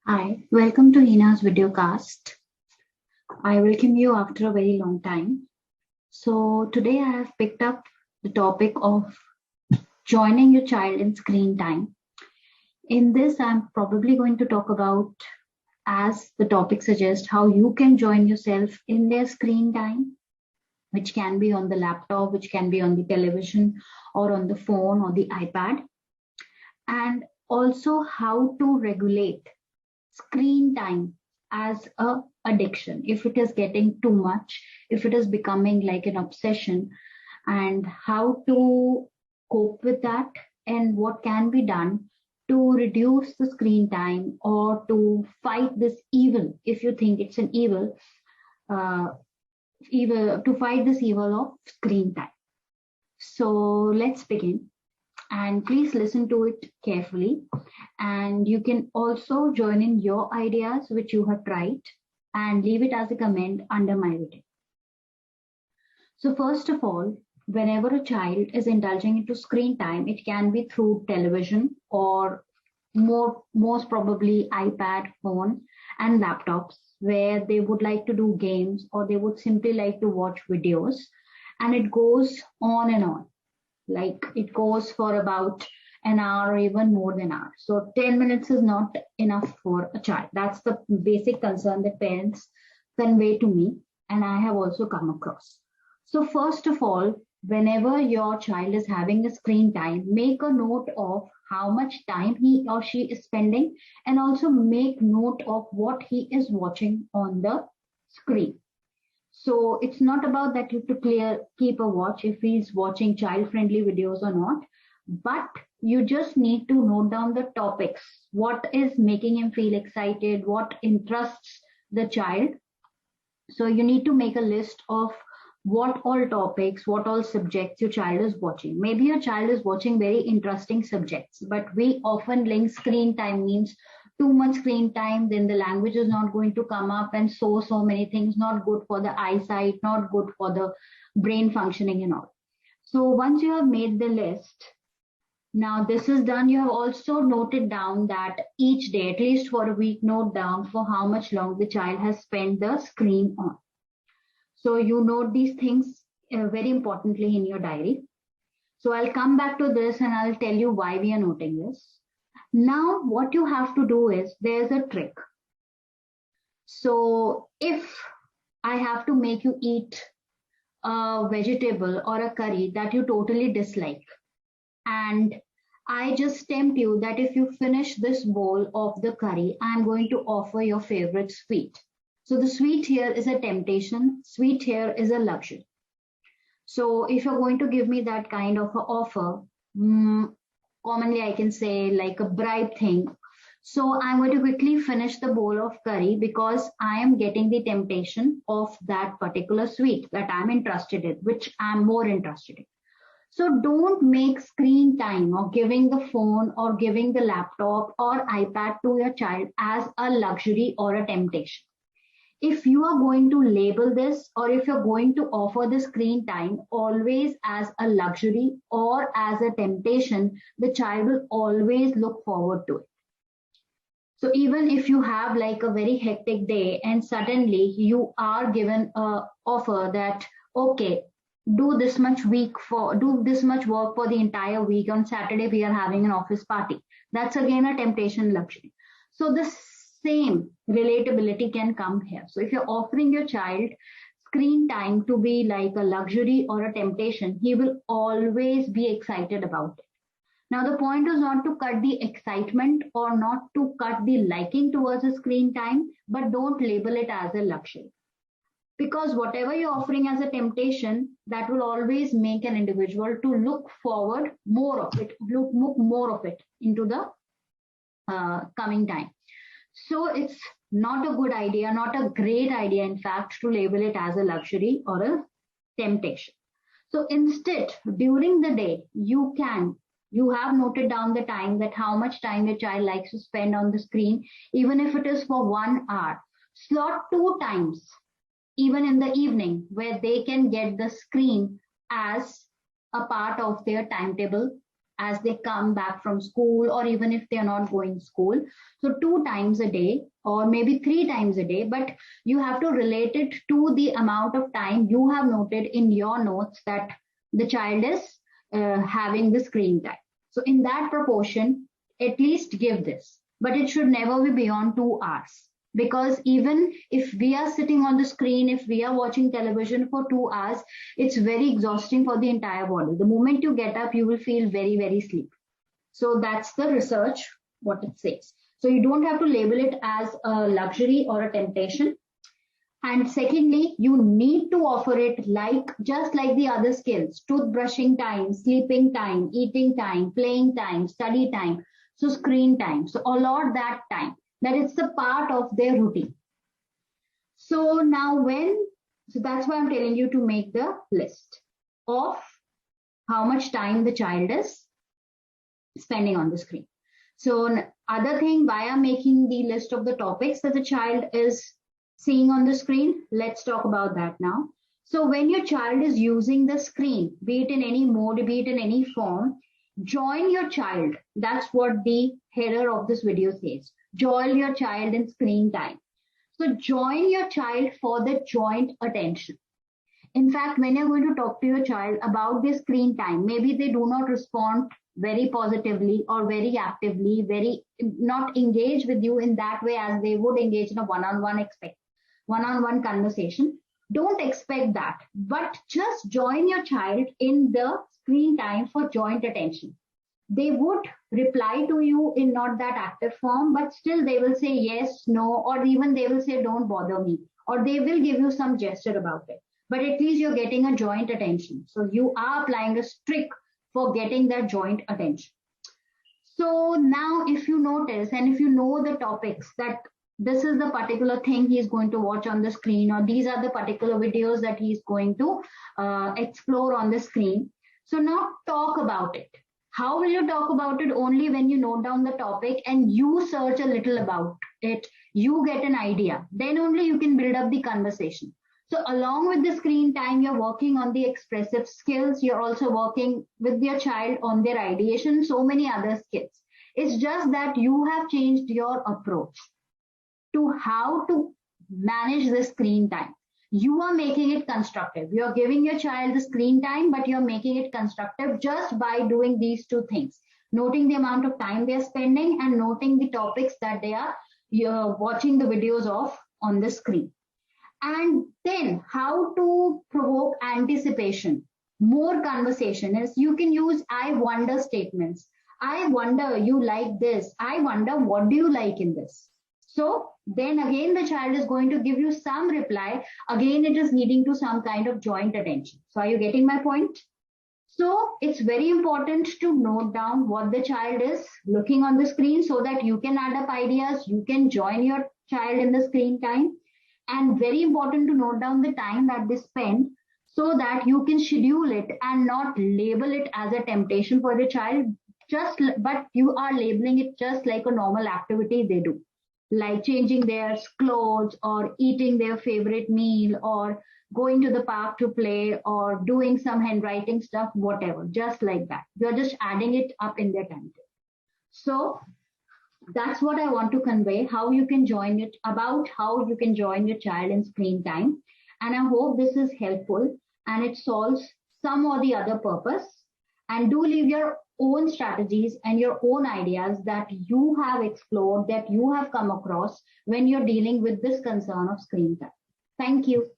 Hi, welcome to Hina's videocast. I welcome you after a very long time. So, today I have picked up the topic of joining your child in screen time. In this, I'm probably going to talk about, as the topic suggests, how you can join yourself in their screen time, which can be on the laptop, which can be on the television, or on the phone or the iPad, and also how to regulate screen time as a addiction if it is getting too much, if it is becoming like an obsession, and how to cope with that, and what can be done to reduce the screen time or to fight this evil, if you think it's an uh, evil, to fight this evil of screen time. So let's begin, and please listen to it carefully. And you can also join in your ideas which you have tried and leave it as a comment under my video. So first of all, whenever a child is indulging into screen time, it can be through television or most probably iPad, phone, and laptops, where they would like to do games or they would simply like to watch videos. And it goes on and on. Like it goes for about an hour or even more than an hour. So 10 minutes is not enough for a child. That's the basic concern that parents convey to me, and I have also come across. So first of all, whenever your child is having a screen time, make a note of how much time he or she is spending, and also make note of what he is watching on the screen. So it's not about that you have to keep a watch if he's watching child-friendly videos or not, but you just need to note down the topics, what is making him feel excited, what interests the child. So you need to make a list of what all topics, what all subjects your child is watching. Maybe your child is watching very interesting subjects, but we often link screen time means too much screen time, then the language is not going to come up, and so many things, not good for the eyesight, not good for the brain functioning and all. So once you have made the list, now this is done, you have also noted down that each day, at least for a week, note down for how much long the child has spent the screen on. So you note these things very importantly in your diary. So I'll come back to this and I'll tell you why we are noting this. Now, what you have to do is there's a trick. So if I have to make you eat a vegetable or a curry that you totally dislike, and I just tempt you that if you finish this bowl of the curry, I'm going to offer your favorite sweet. So the sweet here is a temptation, sweet here is a luxury. So if you're going to give me that kind of an offer, commonly I can say like a bribe thing. So I'm going to quickly finish the bowl of curry because I am getting the temptation of that particular sweet that I'm interested in, which I'm more interested in. So don't make screen time or giving the phone or giving the laptop or iPad to your child as a luxury or a temptation. If you are going to label this, or if you're going to offer the screen time always as a luxury or as a temptation, the child will always look forward to it. So even if you have like a very hectic day and suddenly you are given a offer that, okay, do this much work for the entire week. On Saturday we are having an office party. That's again a temptation luxury. So the same relatability can come here. So if you're offering your child screen time to be like a luxury or a temptation, he will always be excited about it. Now, the point is not to cut the excitement or not to cut the liking towards the screen time, but don't label it as a luxury. Because whatever you're offering as a temptation, that will always make an individual to look forward more of it, look more of it into the coming time. So it's not a good idea, not a great idea, in fact, to label it as a luxury or a temptation. So instead, during the day, you have noted down the time, that how much time your child likes to spend on the screen, even if it is for 1 hour. Slot 2 times, even in the evening, where they can get the screen as a part of their timetable as they come back from school, or even if they are not going school. So 2 times a day or maybe 3 times a day, but you have to relate it to the amount of time you have noted in your notes that the child is having the screen time. So in that proportion, at least give this, but it should never be beyond 2 hours. Because even if we are sitting on the screen, if we are watching television for 2 hours, it's very exhausting for the entire body. The moment you get up, you will feel very, very sleepy. So that's the research, what it says. So you don't have to label it as a luxury or a temptation. And secondly, you need to offer it like just like the other skills: toothbrushing time, sleeping time, eating time, playing time, study time, so screen time. So allot that time, that it's the part of their routine. So now so that's why I'm telling you to make the list of how much time the child is spending on the screen. So other thing, why I'm making the list of the topics that the child is seeing on the screen, let's talk about that now. So when your child is using the screen, be it in any mode, be it in any form, join your child. That's what the header of this video says. Join your child in screen time. So join your child for the joint attention. In fact, when you're going to talk to your child about their screen time, maybe they do not respond very positively or very actively, very not engage with you in that way as they would engage in a one-on-one conversation. Don't expect that, but just join your child in the screen time for joint attention. They would reply to you in not that active form, but still they will say yes, no, or even they will say don't bother me, or they will give you some gesture about it. But at least you're getting a joint attention. So you are applying a trick for getting that joint attention. So now if you notice and if you know the topics, that this is the particular thing he's going to watch on the screen, or these are the particular videos that he's going to explore on the screen. So now talk about it. How will you talk about it? Only when you note down the topic and you search a little about it, you get an idea. Then only you can build up the conversation. So along with the screen time, you're working on the expressive skills. You're also working with your child on their ideation, so many other skills. It's just that you have changed your approach to how to manage the screen time. You are making it constructive. You're giving your child the screen time, but you're making it constructive just by doing these two things: noting the amount of time they're spending and noting the topics that you're watching the videos of on the screen. And then how to provoke anticipation, more conversation, is you can use I wonder statements. I wonder you like this. I wonder what do you like in this. So then again, the child is going to give you some reply. Again, it is leading to some kind of joint attention. So are you getting my point? So it's very important to note down what the child is looking on the screen so that you can add up ideas. You can join your child in the screen time. And very important to note down the time that they spend so that you can schedule it and not label it as a temptation for the child. But you are labeling it just like a normal activity they do, like changing their clothes or eating their favorite meal or going to the park to play or doing some handwriting stuff, whatever, just like that. You're just adding it up in their timetable. So that's what I want to convey, how you can join it, about how you can join your child in screen time. And I hope this is helpful and it solves some or the other purpose. And do leave your own strategies and your own ideas that you have explored, that you have come across when you're dealing with this concern of screen time. Thank you.